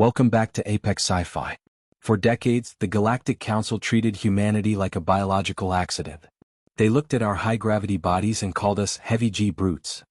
Welcome back to Apex Sci-Fi. For decades, the Galactic Council treated humanity like a biological accident. They looked at our high-gravity bodies and called us heavy-G brutes.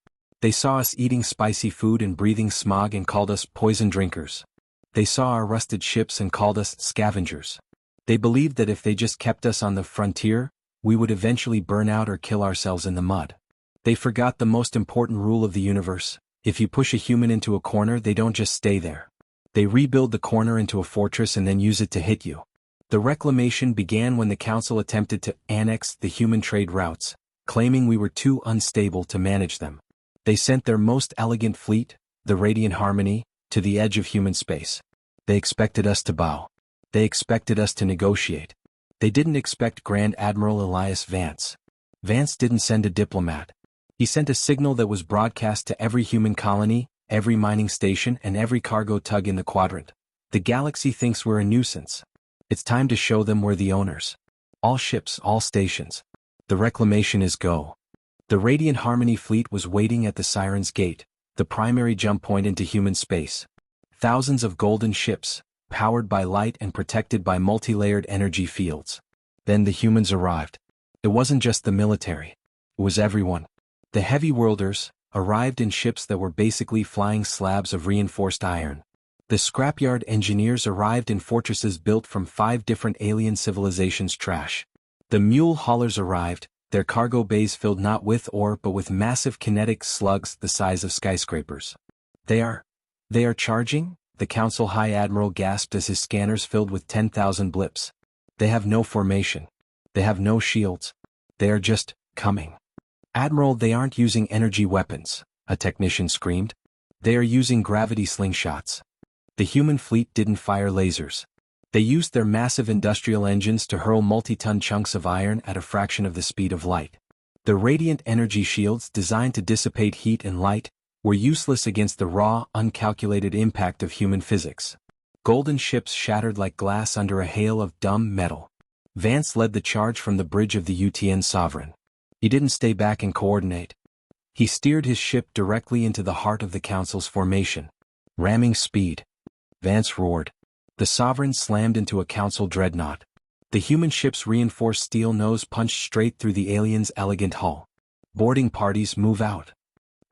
They saw us eating spicy food and breathing smog and called us poison drinkers. They saw our rusted ships and called us scavengers. They believed that if they just kept us on the frontier, we would eventually burn out or kill ourselves in the mud. They forgot the most important rule of the universe: if you push a human into a corner, they don't just stay there. They rebuild the corner into a fortress and then use it to hit you. The reclamation began when the Council attempted to annex the human trade routes, claiming we were too unstable to manage them. They sent their most elegant fleet, the Radiant Harmony, to the edge of human space. They expected us to bow. They expected us to negotiate. They didn't expect Grand Admiral Elias Vance. Vance didn't send a diplomat. He sent a signal that was broadcast to every human colony, every mining station, and every cargo tug in the quadrant. The galaxy thinks we're a nuisance. It's time to show them we're the owners. All ships, all stations. The reclamation is go. The Radiant Harmony fleet was waiting at the Siren's gate, the primary jump point into human space. Thousands of golden ships, powered by light and protected by multi-layered energy fields. Then the humans arrived. It wasn't just the military. It was everyone. The heavy worlders arrived in ships that were basically flying slabs of reinforced iron. The scrapyard engineers arrived in fortresses built from 5 different alien civilizations' trash. The mule haulers arrived, their cargo bays filled not with ore but with massive kinetic slugs the size of skyscrapers. They are charging? The Council High Admiral gasped as his scanners filled with 10,000 blips. They have no formation. They have no shields. They are just coming. Admiral, they aren't using energy weapons, a technician screamed. They are using gravity slingshots. The human fleet didn't fire lasers. They used their massive industrial engines to hurl multi-ton chunks of iron at a fraction of the speed of light. The radiant energy shields designed to dissipate heat and light were useless against the raw, uncalculated impact of human physics. Golden ships shattered like glass under a hail of dumb metal. Vance led the charge from the bridge of the UTN Sovereign. He didn't stay back and coordinate. He steered his ship directly into the heart of the Council's formation. Ramming speed. Vance roared. The Sovereign slammed into a Council dreadnought. The human ship's reinforced steel nose punched straight through the alien's elegant hull. Boarding parties, move out.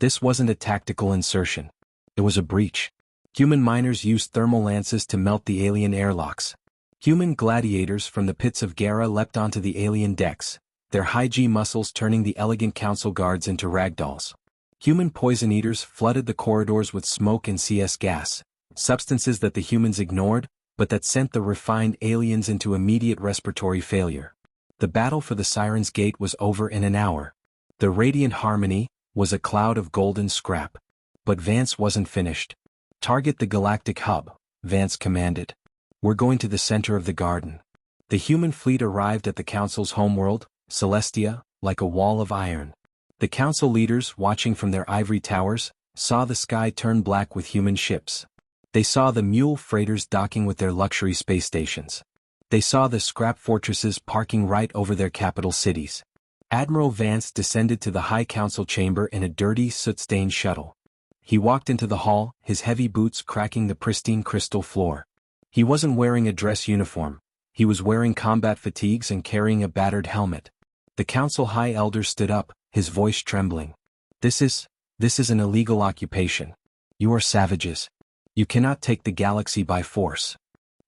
This wasn't a tactical insertion. It was a breach. Human miners used thermal lances to melt the alien airlocks. Human gladiators from the pits of Gara leapt onto the alien decks, their high-G muscles turning the elegant Council guards into ragdolls. Human poison eaters flooded the corridors with smoke and CS gas, substances that the humans ignored, but that sent the refined aliens into immediate respiratory failure. The battle for the Siren's Gate was over in an hour. The Radiant Harmony was a cloud of golden scrap. But Vance wasn't finished. Target the galactic hub, Vance commanded. We're going to the center of the garden. The human fleet arrived at the Council's homeworld, Celestia, like a wall of iron. The Council leaders, watching from their ivory towers, saw the sky turn black with human ships. They saw the mule freighters docking with their luxury space stations. They saw the scrap fortresses parking right over their capital cities. Admiral Vance descended to the High Council chamber in a dirty, soot-stained shuttle. He walked into the hall, his heavy boots cracking the pristine crystal floor. He wasn't wearing a dress uniform. He was wearing combat fatigues and carrying a battered helmet. The Council High Elder stood up, his voice trembling. This is an illegal occupation. You are savages. You cannot take the galaxy by force.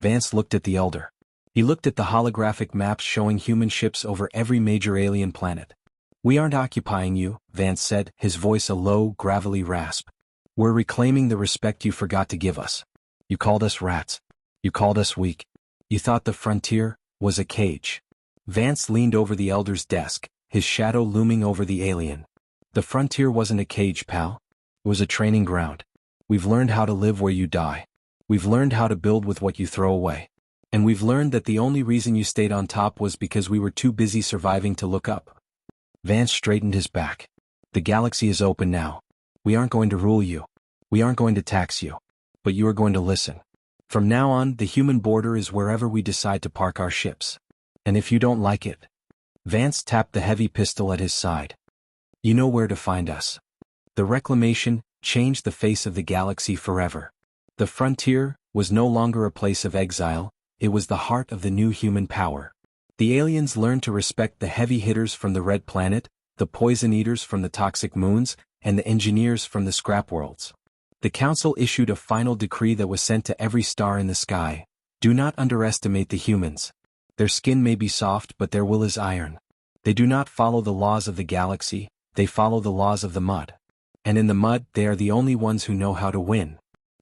Vance looked at the Elder. He looked at the holographic maps showing human ships over every major alien planet. We aren't occupying you, Vance said, his voice a low, gravelly rasp. We're reclaiming the respect you forgot to give us. You called us rats. You called us weak. You thought the frontier was a cage. Vance leaned over the Elder's desk, his shadow looming over the alien. The frontier wasn't a cage, pal. It was a training ground. We've learned how to live where you die. We've learned how to build with what you throw away. And we've learned that the only reason you stayed on top was because we were too busy surviving to look up. Vance straightened his back. The galaxy is open now. We aren't going to rule you. We aren't going to tax you. But you are going to listen. From now on, the human border is wherever we decide to park our ships. And if you don't like it... Vance tapped the heavy pistol at his side. You know where to find us. The reclamation changed the face of the galaxy forever. The frontier was no longer a place of exile, it was the heart of the new human power. The aliens learned to respect the heavy hitters from the Red Planet, the poison eaters from the toxic moons, and the engineers from the scrap worlds. The Council issued a final decree that was sent to every star in the sky. Do not underestimate the humans. Their skin may be soft but their will is iron. They do not follow the laws of the galaxy, they follow the laws of the mud. And in the mud they are the only ones who know how to win.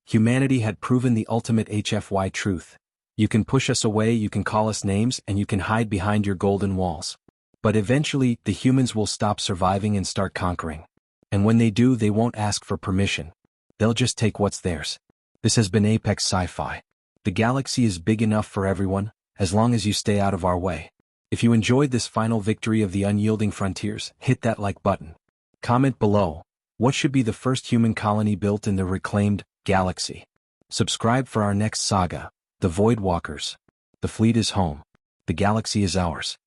Humanity had proven the ultimate HFY truth. You can push us away, you can call us names, and you can hide behind your golden walls. But eventually, the humans will stop surviving and start conquering. And when they do, they won't ask for permission. They'll just take what's theirs. This has been Apex Sci-Fi. The galaxy is big enough for everyone, as long as you stay out of our way. If you enjoyed this final victory of the unyielding frontiers, hit that like button. Comment below, what should be the first human colony built in the reclaimed galaxy? Subscribe for our next saga. The Void Walkers. The fleet is home. The galaxy is ours.